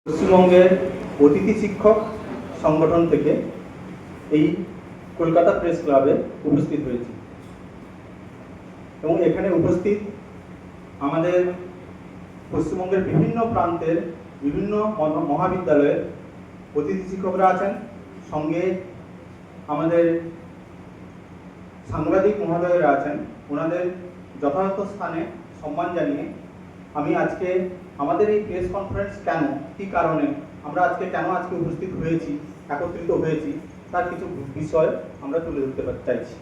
পশ্চিমবঙ্গের অতিথি শিক্ষক সংগঠন থেকে এই কলকাতা প্রেস ক্লাবে উপস্থিত হয়েছি এবং এখানে উপস্থিত আমাদের পশ্চিমবঙ্গের বিভিন্ন প্রান্তের বিভিন্ন মহাবিদ্যালয়ের অতিথি শিক্ষকরা আছেন, সঙ্গে আমাদের সাংবাদিক মহোদয়রা আছেন। ওনাদের যথাযথ স্থানে সম্মান জানিয়ে আমি আজকে আমাদের এই প্রেস কনফারেন্স কেন, কী কারণে আমরা কেন আজকে উপস্থিত হয়েছি, একত্রিত হয়েছি, তার কিছু বিষয় আমরা তুলে ধরতে চাইছি।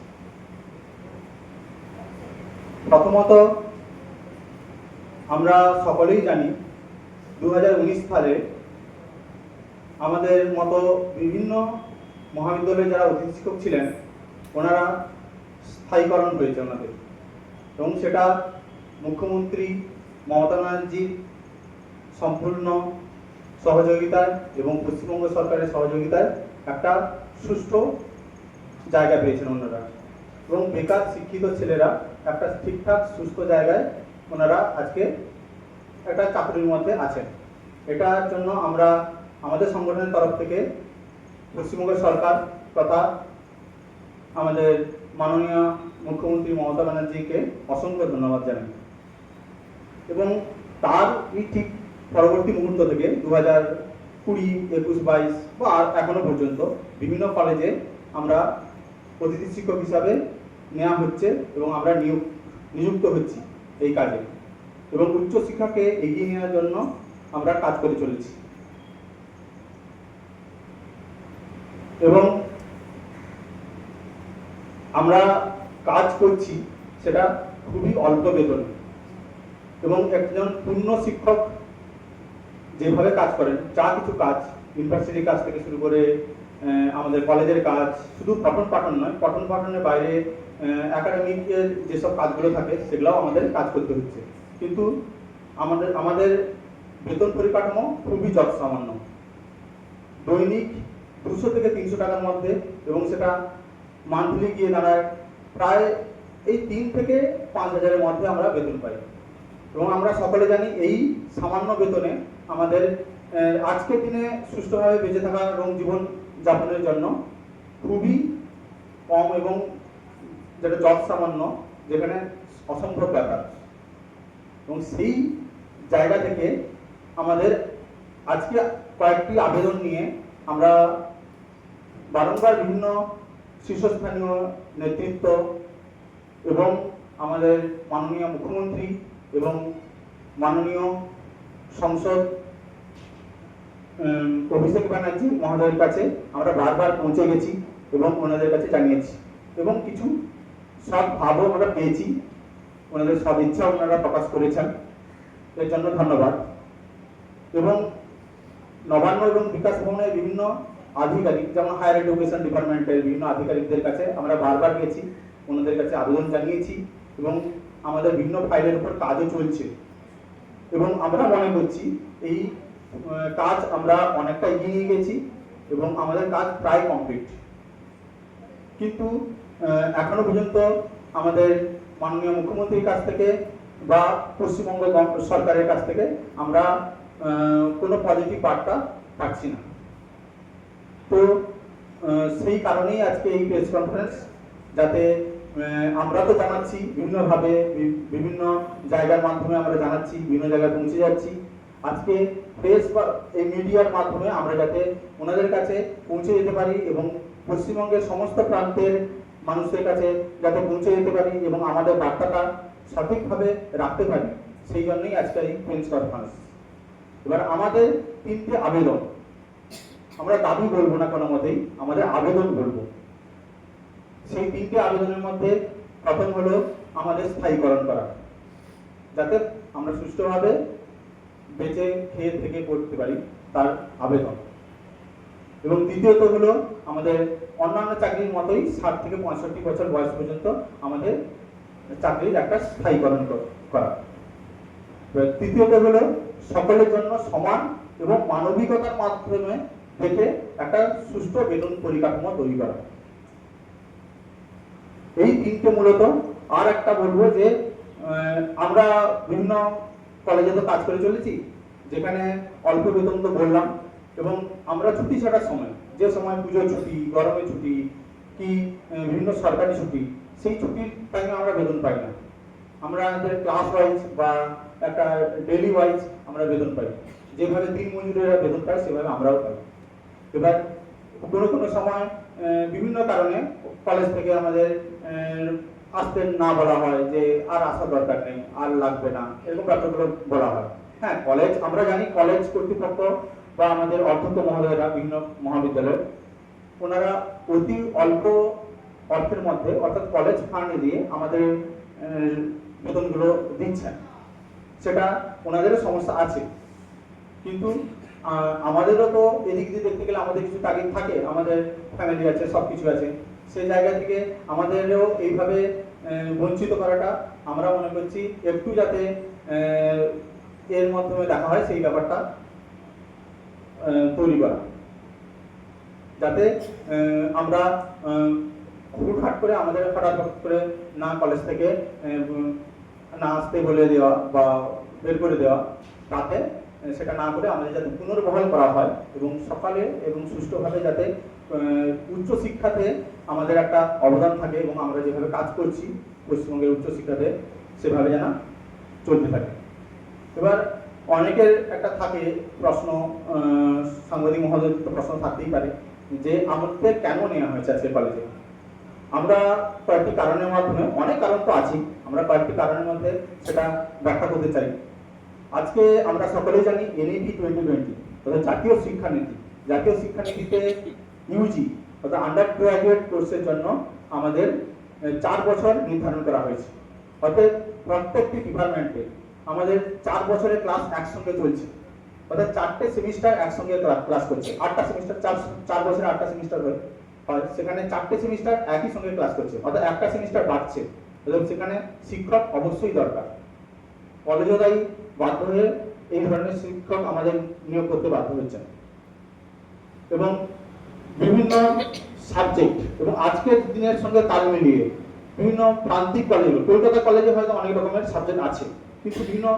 প্রথমত, আমরা সকলেই জানি 2019 সালে আমাদের মতো বিভিন্ন মহাবিদ্যালয়ে যারা অতিথি শিক্ষক ছিলেন ওনারা স্থায়ীকরণ হয়েছে ওনাদের, এবং সেটা মুখ্যমন্ত্রী মমতা ব্যানার্জির সম্পূর্ণ সহযোগিতায় এবং পশ্চিমবঙ্গ সরকারের সহযোগিতায় একটা সুষ্ঠু জায়গা পেয়েছেন ওনারা, এবং বেকার শিক্ষিত ছেলেরা একটা ঠিকঠাক সুস্থ জায়গায় ওনারা আজকে একটা চাকরির মধ্যে আছেন। এটার জন্য আমরা আমাদের সংগঠনের তরফ থেকে পশ্চিমবঙ্গ সরকার তথা আমাদের মাননীয় মুখ্যমন্ত্রী মমতা ব্যানার্জিকে অসংখ্য ধন্যবাদ জানাই। এবং তার ঠিক পরবর্তী মুহূর্ত থেকে 2020, 21, 22 বা এখনো পর্যন্ত বিভিন্ন কলেজে আমরা অতিথি শিক্ষক হিসাবে নেওয়া হচ্ছে এবং আমরা নিযুক্ত হচ্ছি এই কাজে, এবং উচ্চশিক্ষাকে এগিয়ে নেওয়ার জন্য আমরা কাজ করে চলেছি। এবং আমরা কাজ করছি সেটা খুবই অল্প বেতনে, এবং একজন পূর্ণ শিক্ষক যেভাবে কাজ করেন, যা কিছু কাজ ইউনিভার্সিটির কাজ থেকে শুরু করে আমাদের কলেজের কাজ, শুধু পঠন পাঠন নয়, পঠন পাঠনের বাইরে একাডেমিকের যেসব কাজগুলো থাকে সেগুলোও আমাদের কাজ করতে হচ্ছে, কিন্তু আমাদের বেতন পরিকাঠামো খুবই যৎসামান্য, দৈনিক 200 থেকে 300 টাকার মধ্যে, এবং সেটা মান্থলি গিয়ে দাঁড়ায় প্রায় এই 3 থেকে 5,000-এর মধ্যে আমরা বেতন পাই। এবং আমরা সকলে জানি এই সামান্য বেতনে আমাদের আজকের দিনে সুষ্ঠুভাবে বেঁচে থাকা এবং জীবন যাপনের জন্য খুবই কম, এবং যেটা যৎসামান্য, যেখানে অসম্ভব ব্যাপার। এবং সেই জায়গা থেকে আমাদের আজকে কয়েকটি আবেদন নিয়ে আমরা বারংবার বিভিন্ন শীর্ষস্থানীয় নেতৃত্ব এবং আমাদের মাননীয় মুখ্যমন্ত্রী এবং মাননীয় সংসদ অভিষেক ব্যানার্জি মহোদয়ের কাছে আমরা বারবার পৌঁছে গেছি এবং ওনাদের কাছে জানিয়েছি, এবং কিছু সব ভাবও আমরা পেয়েছি, ওনাদের সব ইচ্ছা ওনারা প্রকাশ করেছেন, এর জন্য ধন্যবাদ। এবং নবান্ন এবং বিকাশ ভবনের বিভিন্ন আধিকারিক, যেমন হায়ার এডুকেশন ডিপার্টমেন্টের বিভিন্ন আধিকারিকদের কাছে আমরা বারবার গেছি, ওনাদের কাছে আবেদন জানিয়েছি, এবং আমাদের বিভিন্ন ফাইলের উপর কাজও চলছে, এবং আমরা মনে করছি এই কাজ আমরা অনেকটা এগিয়ে নিয়ে গেছি এবং আমাদের কাজ প্রায় কমপ্লিট। কিন্তু এখনো পর্যন্ত আমাদের মাননীয় মুখ্যমন্ত্রীর কাছ থেকে বা পশ্চিমবঙ্গ সরকারের কাছ থেকে আমরা কোনো পজিটিভ বার্তা পাচ্ছি না। তো সেই কারণেই আজকে এই প্রেস কনফারেন্স, যাতে আমরা তো জানাচ্ছি বিভিন্নভাবে, বিভিন্ন জায়গার মাধ্যমে আমরা জানাচ্ছি, বিভিন্ন জায়গায় পৌঁছে যাচ্ছি। আজকে প্রেস বা এই মিডিয়ার মাধ্যমে আমরা যাতে ওনাদের কাছে পৌঁছে যেতে পারি এবং পশ্চিমবঙ্গের সমস্ত প্রান্তের মানুষদের কাছে যাতে পৌঁছে যেতে পারি এবং আমাদের বার্তাটা সঠিকভাবে রাখতে পারি, সেই জন্যই আজকের এই প্রেস কনফারেন্স। এবার আমাদের 3টে আবেদন, আমরা দাবি বলবো না কোনো মতেই, আমাদের আবেদন বলবো। সেই 3টে আবেদনের মধ্যে প্রথম হলো আমাদের স্থায়ীকরণ করা, যাতে আমরা সুষ্ঠুভাবে বেঁচে খেয়ে থেকে পড়তে পারি, তার আবেদন। এবং দ্বিতীয়ত হলো আমাদের অন্যান্য চাকরির মতোই 60 থেকে 65 বছর বয়স পর্যন্ত আমাদের চাকরির একটা স্থায়ীকরণ করা। তৃতীয়ত হলো সকলের জন্য সমান এবং মানবিকতার মাধ্যমে থেকে একটা সুষ্ঠু বেতন পরিকাঠামো তৈরি করা। এই 3টে মূলত। আর একটা বলবো যে আমরা বিভিন্ন কলেজে তো কাজ করে চলেছি, যেখানে অল্প বেতন তো বললাম, এবং আমরা ছুটি ছাড়ার সময়, যে সময় পুজোর ছুটি, গরমের ছুটি কি বিভিন্ন সরকারি ছুটি, সেই ছুটির টাইমে আমরা বেতন পাই না। আমরা আমাদের ক্লাস ওয়াইজ বা একটা ডেলি ওয়াইজ আমরা বেতন পাই, যেভাবে দিন মজুরেরা বেতন পায় সেভাবে আমরাও পাই। এবার কোনো কোনো সময় বিভিন্ন কারণে কলেজ থেকে আমাদের আসতে না বলা হয়, যে আর আসার দরকার নেই, আর লাগবে না, এরকম ব্যাপারগুলো বলা হয়। হ্যাঁ, কলেজ আমরা জানি, কলেজ কর্তৃপক্ষ বা আমাদের অধ্যক্ষ মহোদয়রা বিভিন্ন মহাবিদ্যালয়, ওনারা অতি অল্প অর্থের মধ্যে, অর্থাৎ কলেজ ফান্ড দিয়ে আমাদের বেতনগুলো দিচ্ছেন। সেটা ওনাদেরও সমস্যা আছে, কিন্তু আমাদেরও তো এদিক দিয়ে দেখতে গেলে আমাদের কিছু তাগিদ থাকে, আমাদের ফ্যামিলি আছে, সব কিছু আছে। সেই জায়গা থেকে আমাদেরও এইভাবে বঞ্চিত করাটা আমরা মনে করছি একটু যাতে এর মাধ্যমে দেখা হয়, সেই ব্যাপারটা তৈরি করা, যাতে আমরা হুটহাট করে আমাদের হঠাৎ করে না কলেজ থেকে না আসতে বলে দেওয়া বা বের করে দেওয়া, তাতে সেটা না করে আমাদের যাতে পুনর্বহাল করা হয় এবং সকালে এবং সুষ্ঠুভাবে যাতে উচ্চশিক্ষাতে আমাদের একটা অবদান থাকে এবং আমরা যেভাবে কাজ করছি পশ্চিমবঙ্গের উচ্চশিক্ষাতে সেভাবে যেন চলতে থাকে। এবার অনেকের একটা থাকে প্রশ্ন, সাংবাদিক মহোদয় তো প্রশ্ন থাকতেই পারে, যে আমাদের কেন নেওয়া হয়েছে আজকে কলেজে। আমরা কয়েকটি কারণের মাধ্যমে, অনেক কারণ তো আছেই, আমরা কয়েকটি কারণের মধ্যে সেটা ব্যাখ্যা করতে চাই। আজকে আমরা সকলেই জানি এনইপি 2020 অর্থাৎ জাতীয় শিক্ষানীতি। জাতীয় শিক্ষানীতিতে ইউজি অর্থাৎ আন্ডার গ্রাজুয়েট কোর্সের জন্য আমাদের 4 বছর নির্ধারণ করা হয়েছে। অর্থাৎ প্রত্যেকটি ডিপার্টমেন্টে আমাদের 4 বছরের ক্লাস একসঙ্গে চলছে, অর্থাৎ 4টে সেমিস্টার একসঙ্গে ক্লাস করছে। 8টা সেমিস্টার, 4 বছরে 8টা সেমিস্টার হয়, সেখানে 4টে সেমিস্টার একই সঙ্গে ক্লাস করছে, অর্থাৎ একটা সেমিস্টার বাড়ছে, এবং সেখানে শিক্ষক অবশ্যই দরকার। কলেজও তাই বাধ্য হয়ে এই ধরনের শিক্ষক আমাদের নিয়োগ করতে বাধ্য হচ্ছেন, এবং বিভিন্ন সাবজেক্ট এবং আজকের দিনের সঙ্গে তাল মিলিয়ে বিভিন্ন প্রান্তিক কলেজগুলো, কলকাতা কলেজে হয়তো অনেক রকমের সাবজেক্ট আছে, কিন্তু বিভিন্ন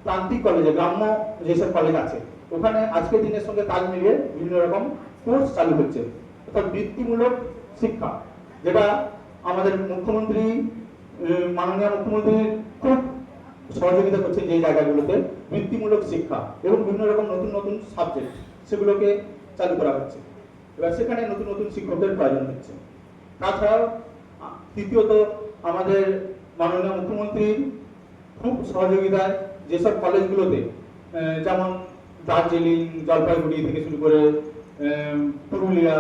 প্রান্তিক কলেজে, গ্রাম্য যেসব কলেজ আছে, ওখানে আজকের দিনের সঙ্গে তাল মিলিয়ে বিভিন্ন রকম কোর্স চালু হচ্ছে, অর্থাৎ বৃত্তিমূলক শিক্ষা, যেটা আমাদের মুখ্যমন্ত্রী, মাননীয় মুখ্যমন্ত্রী খুব সহযোগিতা করছে যে জায়গাগুলোতে বৃত্তিমূলক শিক্ষা এবং বিভিন্ন রকম নতুন নতুন সাবজেক্ট সেগুলোকে চালু করা হচ্ছে। এবার সেখানে নতুন নতুন শিক্ষকদের প্রয়োজন হচ্ছে। তাছাড়াও তৃতীয়ত, আমাদের মাননীয় মুখ্যমন্ত্রীর খুব সহযোগিতায় যেসব কলেজগুলোতে, যেমন দার্জিলিং, জলপাইগুড়ি থেকে শুরু করে পুরুলিয়া,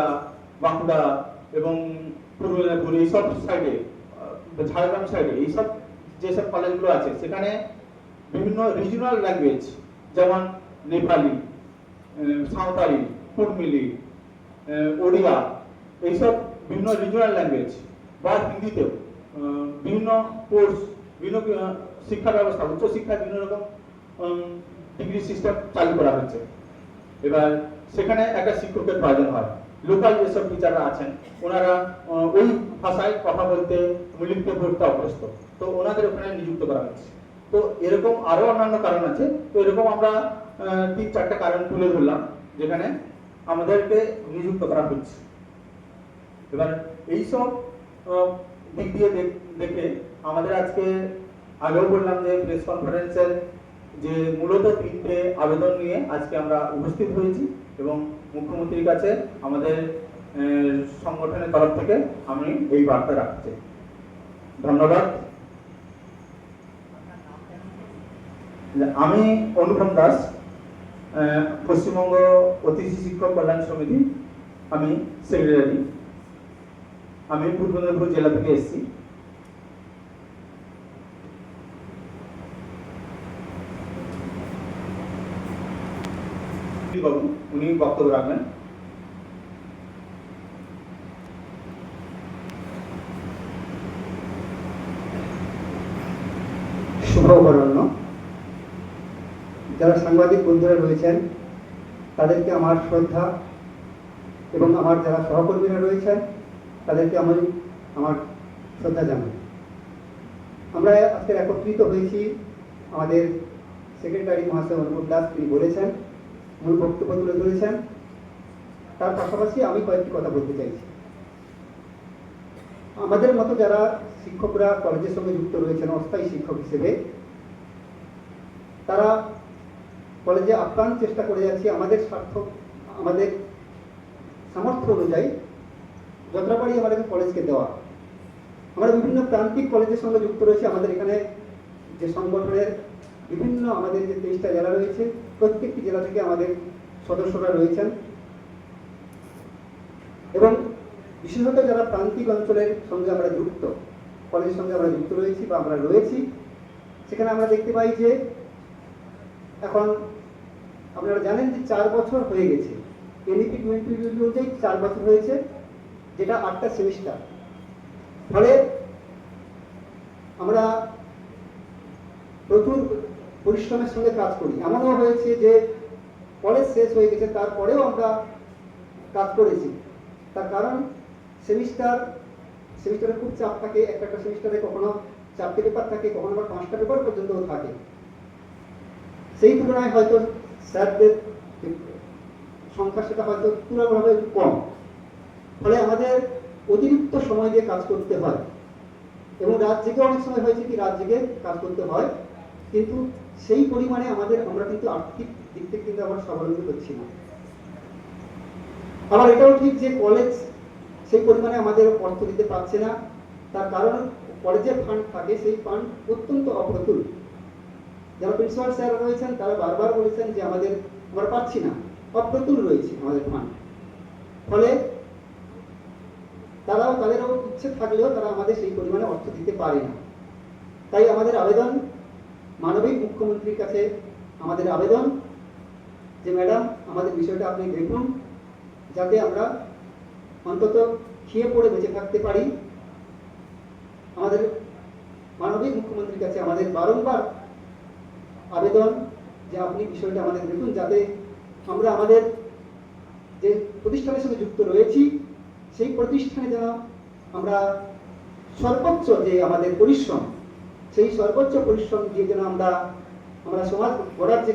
বাঁকুড়া এবং পূর্ব মেদিনীপুর, এইসব সাইডে, ঝাড়গ্রাম সাইডে এইসব যেসব কলেজগুলো আছে, সেখানে বিভিন্ন রিজিওনাল ল্যাঙ্গুয়েজ, যেমন নেপালি, সাঁওতালি, কুড়মিলি, ওড়িয়া, এইসব বিভিন্ন রিজিওনাল ল্যাঙ্গুয়েজ বা হিন্দিতেও বিভিন্ন কোর্স, বিভিন্ন শিক্ষা ব্যবস্থা, উচ্চশিক্ষায় বিভিন্ন রকম ডিগ্রি সিস্টেম চালু করা হচ্ছে। এবার সেখানে একটা শিক্ষকের প্রয়োজন হয়। লোকাল যেসব টিচাররা আছেন, ওনারা ওই ভাষায় কথা বলতে, লিখতে পড়তে অভ্যস্ত, তো ওনাদের ওখানে নিযুক্ত করা হচ্ছে। তো এরকম আরো অন্যান্য কারণ আছে। তো এরকম আমরা 3-4টা কারণ তুলে ধরলাম যেখানে আমাদেরকে নিযুক্ত করা হচ্ছে। এবার এইসব দিক দিয়ে দেখে আমাদের আজকে, আগেও বললাম যে প্রেস কনফারেন্সের যে মূলত 3টে আবেদন নিয়ে আজকে আমরা উপস্থিত হয়েছি, এবং মুখ্যমন্ত্রীর কাছে আমাদের সংগঠনের তরফ থেকে আমি এই বার্তা রাখছি। ধন্যবাদ। আমি অনুপম দাস, পশ্চিমবঙ্গ অতিথি শিক্ষক কল্যাণ সমিতি আমি সেক্রেটারি। আমি পূর্ব মেদিনীপুর জেলা থেকে এসেছি। বাবু উনি বক্তব্য রাখবেন। শুভ অপরাহ্ন। যারা সাংবাদিক বন্ধুরা রয়েছেন তাদেরকে আমার শ্রদ্ধা, এবং আমার যারা সহকর্মীরা রয়েছেন তাদেরকে আমি আমার শ্রদ্ধা জানাই। আমরা আজকে একত্রিত হয়েছি আমাদের সেক্রেটারি মহাশয় অনুপ দাস তিনি বলেছেন, মূল বক্তব্য তুলে ধরেছেন। তার পাশাপাশি আমি কয়েকটি কথা বলতে চাইছি। আমাদের মতো যারা শিক্ষকরা কলেজের সঙ্গে যুক্ত রয়েছেন অস্থায়ী শিক্ষক হিসেবে, তারা কলেজে আপ্রাণ চেষ্টা করে যাচ্ছি আমাদের আমাদের সামর্থ্য অনুযায়ী যতটা পারি আমাদের কলেজকে দেওয়া। আমরা বিভিন্ন প্রান্তিক কলেজের সঙ্গে যুক্ত রয়েছে। আমাদের এখানে যে সংগঠনের বিভিন্ন আমাদের যে 23টা জেলা রয়েছে, প্রত্যেকটি জেলা থেকে আমাদের সদস্যরা রয়েছেন এবং বিশেষত যারা প্রান্তিক অঞ্চলের সঙ্গে আমরা যুক্ত, কলেজের সঙ্গে আমরা যুক্ত রয়েছি বা আমরা রয়েছি, সেখানে আমরা দেখতে পাই যে এখন আপনারা জানেন যে 4 বছর হয়ে গেছে, এনইপি 2020 অনুযায়ী 4 বছর হয়েছে, যেটা 8টা সেমিস্টার। ফলে আমরা প্রচুর পরিশ্রমের সঙ্গে কাজ করি। এমনও হয়েছে যে কলেজ শেষ হয়ে গেছে তারপরেও আমরা কাজ করেছি। তার কারণ সেমিস্টারে খুব চাপ থাকে। একটা সেমিস্টারে কখনো 4টে পেপার থাকে, কখনো আবার 5টা পেপার পর্যন্তও থাকে। সেই তুলনায় হয়তো স্যারদের সংখ্যা সেটা হয়তো তুলনামূলকভাবে কম। ফলে আমাদের অতিরিক্ত সময় দিয়ে কাজ করতে হয় এবং রাত জেগে অনেক সময় হয়েছে কি রাত জেগে কাজ করতে হয়, কিন্তু সেই পরিমাণে আমরা কিন্তু আর্থিক দিক থেকে কিন্তু আমরা স্বাবলম্বী হচ্ছি না। আবার এটাও ঠিক যে কলেজ সেই পরিমাণে আমাদের অর্থ দিতে পারছে না। তার কারণ কলেজের ফান্ড থাকে, সেই ফান্ড অত্যন্ত অপ্রতুল। যারা প্রিন্সিপাল স্যার রয়েছেন তারা বারবার বলেছেন যে আমরা পাচ্ছি না, অপ্রতুল রয়েছে আমাদের ফান্ড। ফলে তাদেরও ইচ্ছে থাকলেও তারা আমাদের সেই পরিমাণে অর্থ দিতে পারে না। তাই আমাদের আবেদন মানবিক মুখ্যমন্ত্রীর কাছে, আমাদের আবেদন যে ম্যাডাম আমাদের বিষয়টা আপনি দেখুন, যাতে আমরা অন্তত খেয়ে পড়ে বেঁচে থাকতে পারি। আমাদের মানবিক মুখ্যমন্ত্রীর কাছে আমাদের বারংবার আবেদন যে আপনি বিষয়টা আমাদের দেখুন, যাতে আমরা আমাদের যে প্রতিষ্ঠানের সঙ্গে যুক্ত রয়েছি সেই প্রতিষ্ঠানে যেন আমরা সর্বোচ্চ যে আমাদের পরিশ্রম, সেই সর্বোচ্চ পরিশ্রম দিয়ে যেন আমরা সমাজ গড়ার যে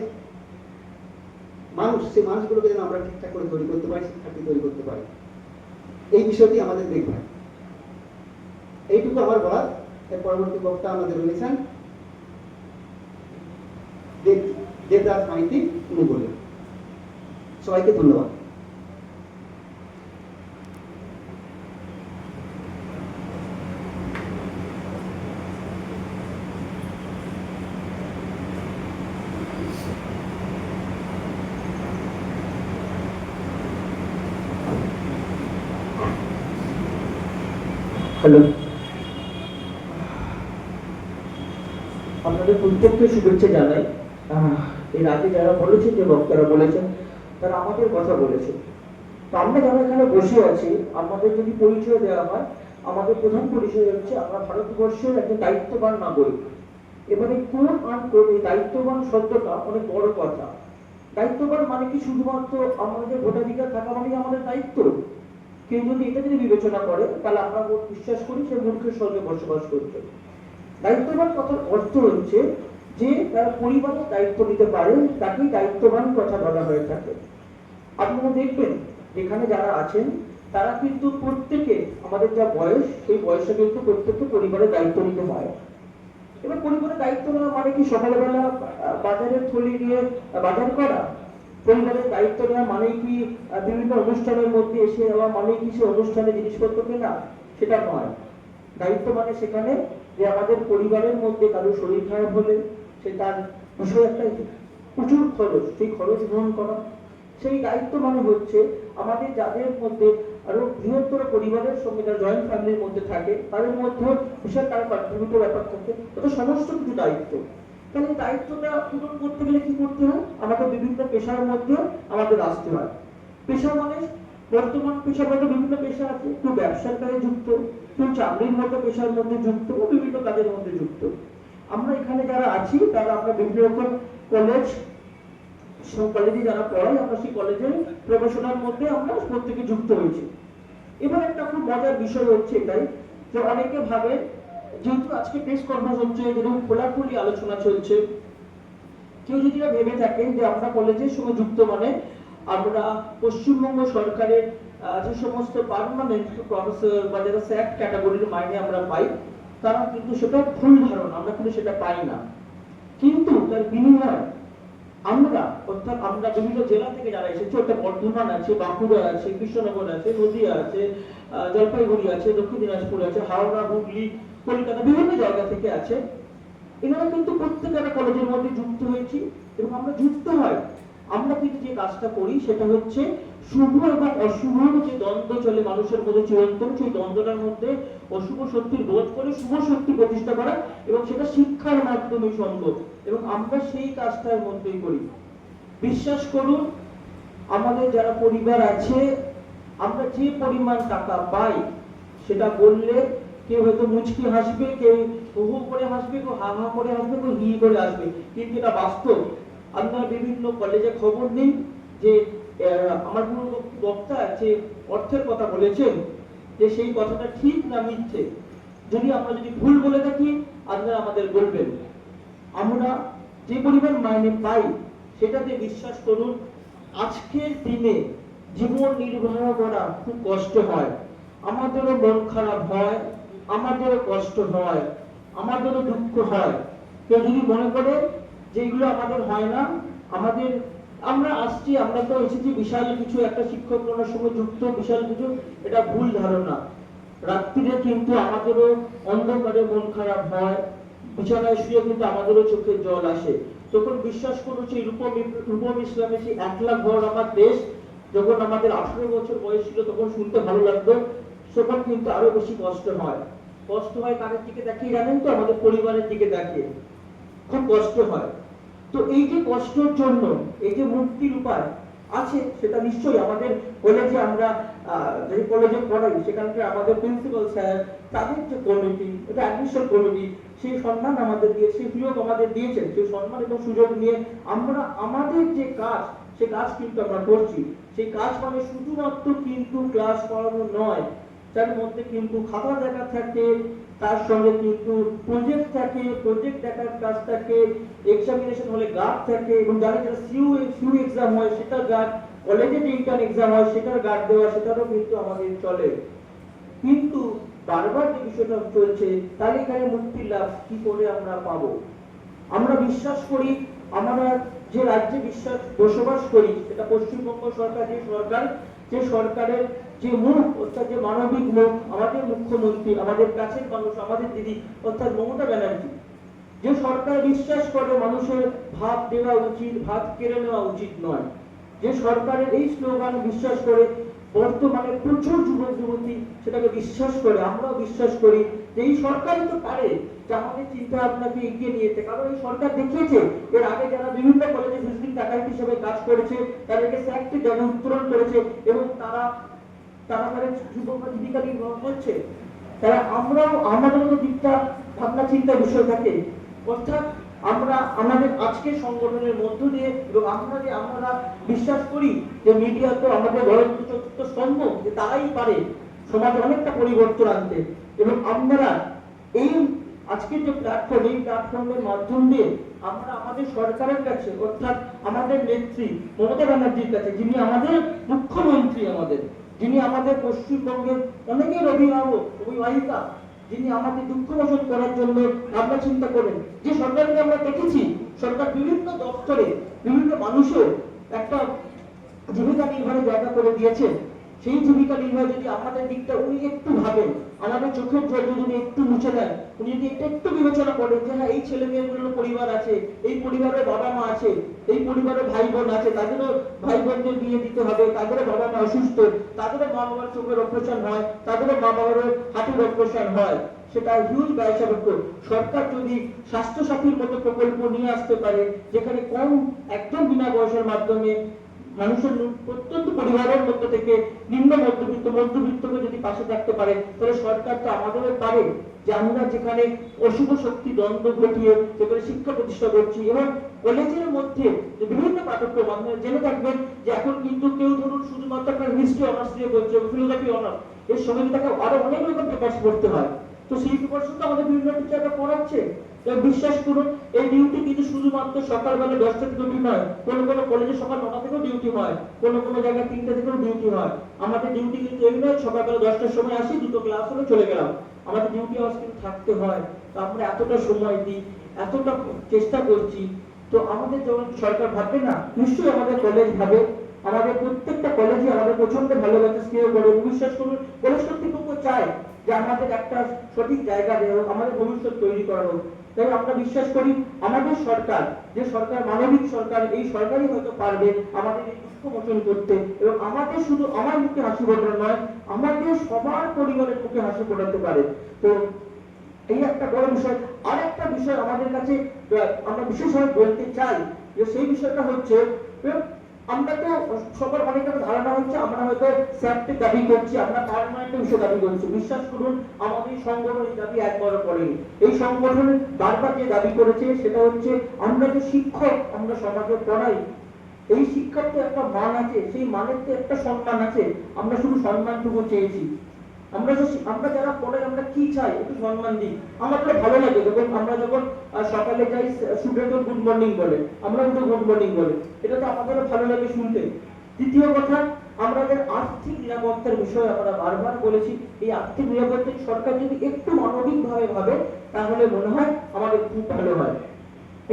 মানুষ, সেই মানুষগুলোকে যেন আমরা ঠিকঠাক করে তৈরি করতে পারি, শিক্ষার্থী তৈরি করতে পারি। এই বিষয়টি আমাদের দেখবেন। এইটুকু আমার বলার। এর পরবর্তী বক্তা আমাদের রয়েছেন দেবরাজ মাইতি, উনি বললেন। সবাইকে ধন্যবাদ। হ্যালো, আপনাদের প্রত্যেককে শুভেচ্ছা জানাই। এর আগে যারা বলেছেন, যে বক্তারা বলেছেন, তারা আমাদের কথা বলেছে। তো আমরা যারা এখানে বসে আছি, আমাদের যদি পরিচয় দেওয়া হয়, আমাদের প্রধান পরিচয় হচ্ছে আমরা ভারতবর্ষের একজন দায়িত্ববান নাগরিক। এবারে কোন এই দায়িত্ববান শব্দটা অনেক বড় কথা। দায়িত্ববান মানে কি শুধুমাত্র আমাদের ভোটাধিকার থাকা মানেই আমাদের দায়িত্ব? কেউ যদি এটা যদি বিবেচনা করে, তাহলে আমরা বিশ্বাস করি সে মূর্খের সঙ্গে বসবাস করছে। দায়িত্ববান কথার অর্থ হচ্ছে যে তারা পরিবারের দায়িত্ব নিতে পারে, তাকেই দায়িত্ববান কথা বলা হয়ে থাকে। আপনারা দেখবেন এখানে যারা আছেন তারা কিন্তু প্রত্যেকে, আমাদের যা বয়স, সেই বয়সে কিন্তু প্রত্যেককে পরিবারের দায়িত্ব নিতে হয়। এবার পরিবারের দায়িত্ব নেওয়া মানে কি সকালবেলা বাজারের থলি নিয়ে বাজার করা? পরিবারের দায়িত্ব নেওয়া মানে কি বিভিন্ন অনুষ্ঠানের মধ্যে এসে যাওয়া, মানে কি সে অনুষ্ঠানে জিনিসপত্র কেনা? সেটা নয়। দায়িত্ব মানে সেখানে যে আমাদের পরিবারের মধ্যে কারো শরীর খারাপ হলে সে তার বিষয় একটা প্রচুর খরচ, সেই খরচ বহন করা। সেই দায়িত্ব মানে হচ্ছে আমাদের যাদের মধ্যে আরো বৃহত্তর পরিবারের সঙ্গে, যারা জয়েন্ট ফ্যামিলির মধ্যে থাকে, তাদের মধ্যে বিশাল তার কন্ট্রিবিউট ব্যাপার থাকে। এটা সমস্ত কিছু দায়িত্ব। তাহলে দায়িত্বটা পূরণ করতে গেলে কি করতে হয়? আমাদের বিভিন্ন পেশার মধ্যে আমাদের আসতে হয়। পেশা মানে বর্তমান পেশার মধ্যে বিভিন্ন পেশা আছে। কেউ ব্যবসার কাজে যুক্ত, কেউ চাকরির মতো পেশার মধ্যে যুক্ত, বিভিন্ন কাজের মধ্যে যুক্ত। আমরা এখানে যারা আছি তারা আমরা বিভিন্ন রকম কলেজে যারা পড়াই, আমরা সেই কলেজের প্রফেশনাল মধ্যে আমরা প্রত্যেকে যুক্ত হয়েছি। এবার একটা খুব মজার বিষয় হচ্ছে এটাই যে অনেকে ভাবে, যেহেতু আজকে প্রেস কনফারেন্স হচ্ছে, যেরকম খোলাখুলি আলোচনা চলছে, কেউ যদি না ভেবে থাকেন যে আমরা কলেজের সঙ্গে যুক্ত মানে আমরা পশ্চিমবঙ্গ সরকারের যে সমস্ত পার্মানেন্ট প্রফেসর বা যারা স্যাট ক্যাটাগরির মাইনে আমরা পাই, তারা কিন্তু সেটা ভুল ধারণা, আমরা কিন্তু সেটা পাই না। কিন্তু তার বিনিময়ে আমরা, অর্থাৎ আমরা বিভিন্ন জেলা থেকে যারা এসেছে, অর্থাৎ বর্ধমান আছে, বাঁকুড়া আছে, কৃষ্ণনগর আছে, নদিয়া আছে, জলপাইগুড়ি আছে, দক্ষিণ দিনাজপুর আছে, হাওড়া, হুগলি, কলকাতা, বিভিন্ন জায়গা থেকে আছে। এনারা কিন্তু প্রত্যেকটা কলেজের মধ্যে যুক্ত হয়েছি এবং আমরা যুক্ত হয়, আমরা কিন্তু যে কাজটা করি সেটা হচ্ছে শুভ এবং অশুভর যে দ্বন্দ্ব চলে মানুষের মধ্যে চিরন্তন, সেই দ্বন্দ্বটার মধ্যে অশুভ শক্তির বোধ করে শুভ শক্তি প্রতিষ্ঠা করা, এবং সেটা শিক্ষার মাধ্যমে সম্ভব, এবং আমরা সেই কাজটার মধ্যেই করি। বিশ্বাস করুন, আমাদের যারা পরিবার আছে, আমরা যে পরিমাণ টাকা পাই সেটা বললে কেউ হয়তো মুচকি হাসবে, কেউ হু হু করে হাসবে, কেউ হা হা করে হাসবে, কেউ হি করে হাসবে, কিন্তু এটা বাস্তব। আপনারা বিভিন্ন কলেজে খবর নিন যে আমার কোনো বক্তা যে অর্থের কথা বলেছেন, যে সেই কথাটা ঠিক না মিথ্যে। আমরা যদি ভুল বলে থাকি আপনারা আমাদের বলবেন। আমরা যে পরিমাণ মাইনে পাই সেটাতে বিশ্বাস করুন, আজকের দিনে জীবন নির্বাহ করা খুব কষ্ট হয়, আমাদেরও মন খারাপ হয়, আমাদেরও কষ্ট হয়, আমাদেরও দুঃখ হয়। কেউ যদি মনে করে যে এগুলো আমাদের হয় না, আমরা আসছি, আমরা তো এসেছি বিশাল কিছু একটা শিক্ষকগণের সঙ্গে যুক্ত, বিশাল কিছু, এটা ভুল ধারণা। রাত্রিরে কিন্তু আমাদেরও অন্ধকারে মন খারাপ হয়, বিছানায় শুয়ে কিন্তু আমাদেরও চোখে জল আসে। তখন বিশ্বাস করুন, সেই রূপম ইসলামের সেই 1 লাখ ঘর আমার দেশ, যখন আমাদের 18 বছর বয়স ছিল তখন শুনতে ভালো লাগতো, তখন কিন্তু আরো বেশি কষ্ট হয়। কষ্ট হয় কাদের দিকে তাকিয়ে জানেন তো? আমাদের পরিবারের দিকে তাকিয়ে খুব কষ্ট হয়। তো এই যে কষ্টের জন্য এই যে মুক্তির উপায় আছে, সেটা নিশ্চয়ই আমাদের কলেজে, আমরা যে কলেজে পড়াই সেখানকার আমাদের প্রিন্সিপাল স্যার, তাদের যে কমিটি, এটা অ্যাডমিশন কমিটি, সেই সম্মান আমাদের দিয়ে, সেই সুযোগ আমাদের দিয়েছেন, সেই সম্মান এবং সুযোগ নিয়ে আমরা আমাদের যে কাজ, সেই কাজ কিন্তু আমরা করছি। সেই কাজ মানে শুধুমাত্র কিন্তু ক্লাস করানো নয়, তার মধ্যে কিন্তু খাতা দেখা থাকে, তার সঙ্গে কিন্তু প্রজেক্ট থাকে, প্রজেক্ট দেখার কাজ থাকে, এক্সামিনেশন হলে গার্ড থাকে, এবং যারা সিইউ এক্সাম হয় সেটার গার্ড, কলেজে যে ইন্টার্ন এক্সাম হয় সেটার গার্ড দেওয়া, সেটারও কিন্তু আমাদের চলে। কিন্তু বারবার যে বিষয়টা চলছে, তাহলে এখানে মুক্তির লাভ কি করে আমরা পাবো? আমরা বিশ্বাস করি, আমরা যে রাজ্যে বসবাস করি, সেটা পশ্চিমবঙ্গ সরকার, যে সরকারের যে মুখ, অর্থাৎ যে মানবিক মুখ, আমাদের মুখ্যমন্ত্রী, আমাদের কাছের মানুষ, আমাদের দিদি অর্থাৎ মমতা ব্যানার্জি, যে সরকার বিশ্বাস করে মানুষের ভাত দেওয়া উচিত, ভাত কেড়ে নেওয়া উচিত নয়, যে সরকারের এই স্লোগান বিশ্বাস করে বর্তমানে প্রচুর যুবক যুবতী সেটাকে বিশ্বাস করে, আমরাও বিশ্বাস করি যে এই সরকারই তো পারে যে আমাদের চিন্তা ভাবনাকে এগিয়ে নিয়ে যেতে। কারণ এই সরকার দেখিয়েছে, এর আগে যারা বিভিন্ন কলেজে ভিজিটিং ফ্যাকাল্টি হিসেবে কাজ করেছে, তাদেরকে স্যাকটি জন উত্তোলন করেছে, এবং তারা তাদের জীবিকা নির্বাহ করছে। তারা আমরাও আমাদের দিকটা ভাবনা চিন্তার বিষয় থাকে, অর্থাৎ আমরা আমাদের আজকের সংগঠনের মধ্য দিয়ে, এবং আমরা বিশ্বাস করি যে মিডিয়া তো আমাদের গণতন্ত্র চতুর্থ স্তম্ভ, যে তারাই পারে সমাজে অনেকটা পরিবর্তন আনতে। এবং আমরা এই আজকের যে প্ল্যাটফর্ম, এই প্ল্যাটফর্মের মাধ্যম দিয়ে আমরা আমাদের সরকারের কাছে, অর্থাৎ আমাদের নেত্রী মমতা ব্যানার্জির কাছে, যিনি আমাদের মুখ্যমন্ত্রী, যিনি আমাদের পশ্চিমবঙ্গের অনেকের অভিভাবিকা, যিনি আমাদের দুঃখ মোচন করার জন্য আমরা চিন্তা করেন, যে সরকারকে আমরা দেখেছি, সরকার বিভিন্ন দপ্তরে বিভিন্ন মানুষের একটা জীবিকা নির্বাহের জায়গা করে দিয়েছে। সেই জীবিকা নির্বাহ যদি আমাদের দিকটা উনি একটু ভাবেন, আমাদের চোখের জল যদি একটু মুছে দেন, উনি যদি একটু বিবেচনা করেন যে হ্যাঁ, এই ছেলে মেয়েগুলোর পরিবার আছে, এই পরিবারের বাবা মা আছে, এই পরিবারের ভাই বোন আছে, তাদেরও ভাই বোনদের বিয়ে দিতে হবে, তাদেরও বাবা মা অসুস্থ, তাদেরও মা বাবার চোখের অপারেশন হয়, তাদেরও মা বাবার হাঁটুর অপারেশন হয়, সেটা হিউজ ব্যয় সাপেক্ষ। সরকার যদি স্বাস্থ্য সাথীর মতো প্রকল্প নিয়ে আসতে পারে, যেখানে একদম বিনা পয়সার মাধ্যমে মানুষের প্রত্যন্ত পরিবারের মধ্যে থেকে নিম্ন মধ্যবিত্তকে যদি পাশে থাকতে পারে, তাহলে সরকার তো আমাদেরও পারে যে আমরা যেখানে অশুভ শক্তি দ্বন্দ্ব ঘটিয়ে সেখানে শিক্ষা প্রতিষ্ঠা করছি। এবং কলেজের মধ্যে যে বিভিন্ন পাঠ্যক্রম, আপনারা জেনে থাকবেন যে এখন কিন্তু কেউ ধরুন শুধুমাত্র আপনার হিস্ট্রি অনার্স নিয়ে করছে, ফিলোসফি অনার্স, এর সঙ্গে তাকে আরো অনেক রকম পেপার্স পড়তে হয়। তো সেই প্রিপারেশন তো আমাদের বিভিন্ন টিচাররা পড়াচ্ছে। এবং বিশ্বাস করুন এই ডিউটি কিন্তু শুধুমাত্র সকালবেলা 10টা থেকে ডিউটি নয়, কোনো কোনো কলেজে সকাল 9টা থেকেও ডিউটি হয়, কোনো কোনো জায়গায় 3টা থেকেও ডিউটি হয়। আমাদের ডিউটি কিন্তু এই নয় সকালবেলা 10টার সময় আসি, দুটো ক্লাস হলো চলে গেলাম। আমাদের ডিউটি আওয়ার্স কিন্তু থাকতে হয়। তো আমরা এতটা সময় দিই, এতটা চেষ্টা করছি। তো আমাদের যখন সরকার ভাববে না, নিশ্চয়ই আমাদের কলেজ ভাবে, আমাদের প্রত্যেকটা কলেজে আমাদের প্রচন্ড ভালোবাসা স্নেহ করে। বিশ্বাস করুন কলেজ কর্তৃপক্ষ চায় যে আমাদের একটা সঠিক জায়গা দেওয়া হোক, আমাদের ভবিষ্যৎ তৈরি করা হোক। তাই আমরা বিশ্বাস করি আমাদের সরকার, যে সরকার মানবিক সরকার, এই সরকারই হয়তো পারবে আমাদের এই দুঃখ মোচন করতে। এবং আমাদের শুধু আমার মুখে হাসি ফোটানো নয়, আমাদের সবার পরিবারের মুখে হাসি ফোটাতে পারে। তো এই একটা বড় বিষয়। আর একটা বিষয় আমাদের কাছে আমরা বিশেষভাবে বলতে চাই, যে সেই বিষয়টা হচ্ছে আমরা তো সবার অনেক ধারণা হচ্ছে আমরা হয়তো স্যাফটি দাবি করছি, আমরা পার্মানেন্ট বিষয় দাবি করছি। বিশ্বাস করুন আমাদের এই সংগঠন এই দাবি একবারও করেনি। এই সংগঠন বারবার যে দাবি করেছে সেটা হচ্ছে আমরা যে শিক্ষক আমরা সমাজে পড়াই, এই শিক্ষার তো একটা মান আছে, সেই মানের তো একটা সম্মান আছে। আমরা শুধু সম্মানটুকু চেয়েছি। আমরা যারা পড়ে আমরা কি চাই, একটু সম্মান দিই। আমাদের ভালো লাগে যখন আমরা যখন সকালে যাই, স্টুডেন্ট গুড মর্নিং বলে, আমরা কিন্তু গুড মর্নিং বলে, এটা তো আমাদেরও ভালো লাগে শুনতে। দ্বিতীয় কথা, আমাদের আর্থিক নিরাপত্তার বিষয়ে আমরা বারবার বলেছি। এই আর্থিক নিরাপত্তা সরকার যদি একটু মানবিক ভাবে ভাবে তাহলে মনে হয় আমাদের খুব ভালো হয়।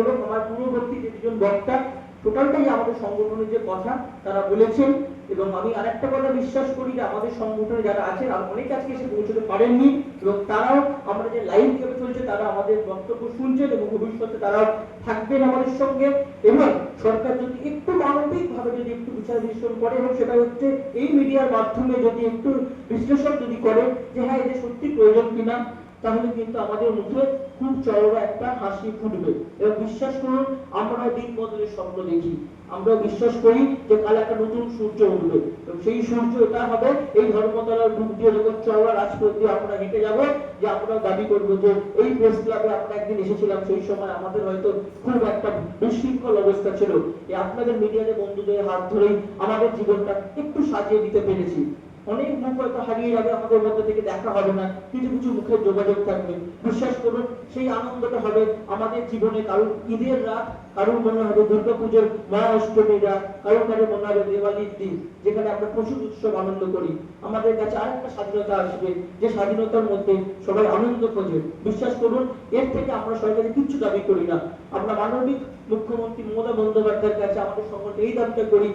এবং আমার পূর্ববর্তী যে দুজন বক্তা টোটালটাই আমাদের সংগঠনের যে কথা তারা বলেছেন। এবং আমি আরেকটা কথা বিশ্বাস করি যে আমাদের সংগঠনে যারা আছেন আর অনেক আজকে এসে পৌঁছতে পারেননি, এবং তারাও আমরা যে লাইভ ক্যাম্পে চলছে তারা আমাদের বক্তব্য শুনছেন এবং ভবিষ্যতে তারাও থাকবেন আমাদের সঙ্গে। এবং সরকার যদি একটু মানবিক ভাবে যদি একটু বিচার বিশ্লেষণ করে, এবং সেটা হচ্ছে এই মিডিয়ার মাধ্যমে যদি একটু বিশ্লেষণ যদি করে যে হ্যাঁ এটা সত্যি প্রয়োজন কিনা, তাহলে কিন্তু আমাদের মুখে খুব চওড়া একটা হাসি ফুটবে। এবং বিশ্বাস করুন আমরা দিন বদলের স্বপ্ন দেখি, আমরা বিশ্বাস করি যে কাল একটা নতুন সূর্য উঠবে। এবং সেই সূর্য এটা হবে এই ধর্মতলার বুক দিয়ে যখন চওড়া রাজপথ দিয়ে আমরা হেঁটে যাব, যে আমরা দাবি করবো যে এই প্রেস ক্লাবে আমরা একদিন এসেছিলাম, সেই সময় আমাদের হয়তো খুব একটা বিশৃঙ্খল অবস্থা ছিল, এই আপনাদের মিডিয়াতে বন্ধুদের হাত ধরেই আমাদের জীবনটা একটু সাজিয়ে দিতে পেরেছি। অনেক মুখ হয়তো হারিয়ে যাবে, আমাদের মধ্যে থেকে দেখা হবে না, কিছু কিছু মুখের যোগাযোগ থাকবে। বিশ্বাস করুন সেই আনন্দটা হবে আমাদের জীবনে। কারণ ঈদের রাত, কারোর মনে হবে দুর্গাপুজোর মহা অষ্টমী রাত, কারোর কাছে মনে হবে দেওয়ালির দিন, যেখানে আমরা প্রচুর উৎসব আনন্দ করি। আমাদের কাছে আরেকটা স্বাধীনতা আসবে, যে স্বাধীনতার মধ্যে সবাই আনন্দ খোঁজে। বিশ্বাস করুন এর থেকে আমরা সরকারি কিচ্ছু দাবি করি না। আমরা মানবিক মুখ্যমন্ত্রী মমতা বন্দ্যোপাধ্যায়ের কাছে আমাদের সংগঠন এই দাবিটা করি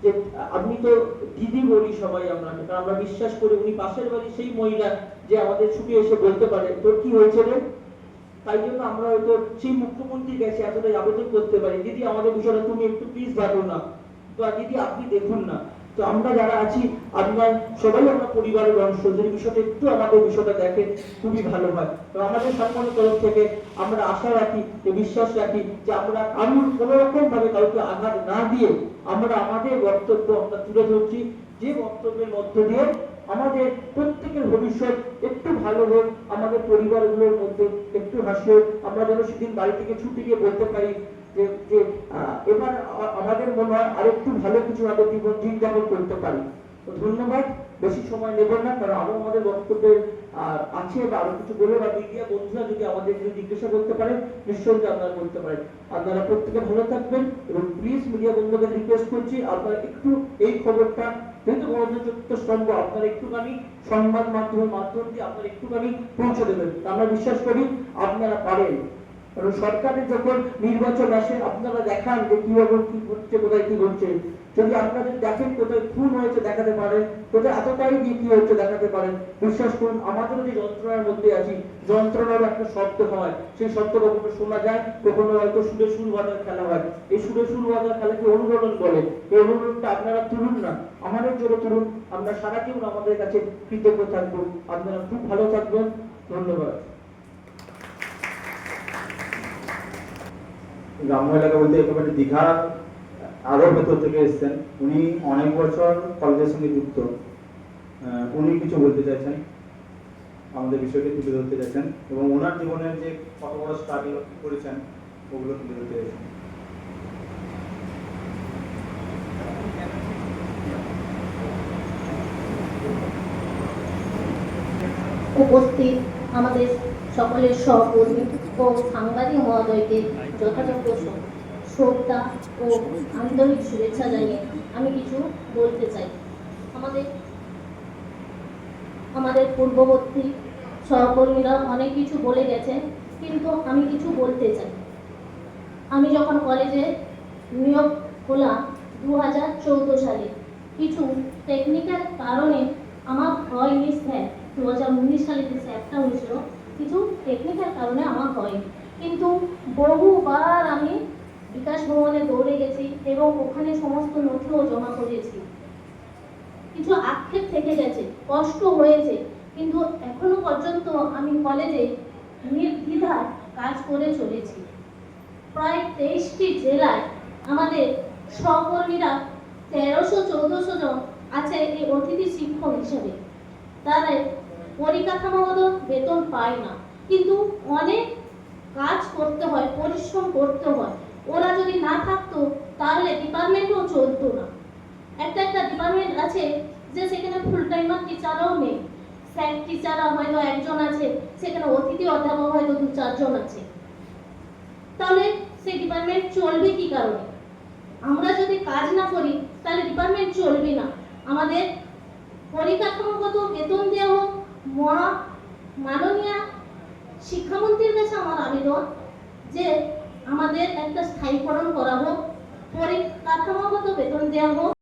যে আপনি তো দিদি বলি সবাই আমরা, কারণ আমরা বিশ্বাস করি উনি পাশের বাড়ি সেই মহিলা যে আমাদের ছুটে এসে বলতে পারে তোর কি হয়েছে রে। তাই জন্য আমরা হয়তো সেই মুখ্যমন্ত্রীর কাছে এতটাই আবেদন করতে পারি, দিদি আমাদের বিষয়টা তুমি একটু প্লিজ ভাবো না, তো দিদি আপনি দেখুন না। তো আমরা যারা আছি আপনার সবাই আমরা পরিবারের অংশ, যদি বিষয়টা একটু আমাদের বিষয়টা দেখেন খুবই ভালো হয়। তো আমাদের সংগঠনের তরফ থেকে আমরা আশা রাখি, যে বিশ্বাস রাখি যে আমরা কারুর কোনো রকম ভাবে কাউকে আঘাত না দিয়ে আমরা আমাদের বক্তব্য আমরা তুলে ধরছি, যে বক্তব্যের মধ্য দিয়ে আমাদের প্রত্যেকের ভবিষ্যৎ একটু ভালো হোক, আমাদের পরিবারগুলোর মধ্যে একটু হাসি হোক। আমরা যেন সেদিন বাড়ি থেকে ছুটি গিয়ে বলতে পারি যে এবার আমাদের মনে হয় আরেকটু ভালো কিছু আমাদের জীবন যাপন করতে পারি। তো ধন্যবাদ, বেশি সময় নেব না, কারণ আরো আমাদের বক্তব্যের আছে বা আরো কিছু বলে বা মিডিয়া বন্ধুরা যদি আমাদের যদি জিজ্ঞাসা করতে পারেন নিশ্চয়ই আপনারা করতে পারেন। আপনারা প্রত্যেকে ভালো থাকবেন এবং প্লিজ মিডিয়া বন্ধুদের রিকোয়েস্ট করছি আপনারা একটু এই খবরটা, যেহেতু গণতন্ত্র স্তম্ভ, আপনারা একটুখানি সংবাদ মাধ্যমের মাধ্যম দিয়ে আপনারা একটুখানি পৌঁছে দেবেন। আমরা বিশ্বাস করি আপনারা পারেন। কারণ সরকারের যখন নির্বাচন আসে আপনারা দেখান যে কিভাবে কি হচ্ছে, কোথায় কি হচ্ছে। যদি আপনারা দেখেন কোথায় খুন হয়েছে দেখাতে পারেন, কোথায় এতটাই দিয়ে কি হচ্ছে দেখাতে পারেন, বিশ্বাস করুন আমাদেরও যে যন্ত্রণার মধ্যে আছি, যন্ত্রণার একটা শব্দ হয়, সেই শব্দ কখনো শোনা যায়, কখনো হয়তো সুরে সুর বাজার খেলা হয়। এই সুরে সুর বাজার খেলাকে অনুরণন বলে। এই অনুরণনটা আপনারা তুলুন না, আমাদের জোরে তুলুন। আমরা সারা জীবন আমাদের কাছে কৃতজ্ঞ থাকবো। আপনারা খুব ভালো থাকবেন। ধন্যবাদ। গ্রাম্য এলাকা বলতে একেবারে দীঘার আরো ভেতর থেকে এসেছেন। উনি অনেক বছর কলেজের সঙ্গে যুক্ত। উনি কিছু বলতে চাইছেন, আমাদের বিষয়কে তুলে ধরতে চাইছেন এবং ওনার জীবনের যে কত বড় স্ট্রাগল করেছেন ওগুলো তুলে ধরতে চাইছেন। উপস্থিত আমাদের সকলের সহকর্মী ও সাংবাদিক মহোদয়কে যথাযথ শ্রদ্ধা ও আন্তরিক শুভেচ্ছা জানিয়ে আমি কিছু বলতে চাই। আমাদের পূর্ববর্তী সহকর্মীরা অনেক কিছু বলে গেছেন, কিন্তু আমি কিছু বলতে চাই। আমি যখন কলেজে নিয়োগ হলাম 2014 সালে, কিছু টেকনিক্যাল কারণে আমার হয়নি স্যার। 2019 সালে যে স্যারটা হয়েছিল, কিছু টেকনিক্যাল কারণে আমার হয়নি, কিন্তু বহুবার আমি বিকাশ ভবনে দৌড়ে গেছি এবং ওখানে সমস্ত নথিও জমা করেছি। কিছু আক্ষেপ থেকে গেছে, কষ্ট হয়েছে, কিন্তু এখনো পর্যন্ত আমি কলেজে নির্দ্বিধায় কাজ করে চলেছি। প্রায় 23টি জেলায় আমাদের সহকর্মীরা 1300-1400 জন আছে এই অতিথি শিক্ষক হিসেবে। তারা পরিকাঠামোগত বেতন পায় না, কিন্তু অনেক কাজ করতে হয়, পরিশ্রম করতে হয়। ওরা যদি না থাকতো তাহলে ডিপার্টমেন্টও চলতো না। একটা ডিপার্টমেন্ট আছে যে সেখানে ফুল টাইমার টিচারও নেই, স্যার টিচাররা হয়তো একজন আছে, সেখানে অতিথি অধ্যাপক হয়তো 2-4 জন আছে। তাহলে সেই ডিপার্টমেন্ট চলবে কি কারণে? আমরা যদি কাজ না করি তাহলে ডিপার্টমেন্ট চলবে না। আমাদের পরিকাঠামোগত বেতন দেওয়া হোক। মাননীয় শিক্ষামন্ত্রীর কাছে আমার আবেদন যে আমাদের একটা স্থায়ীকরণ করা হোক, পরিকাঠামোগত বেতন দেওয়া হোক।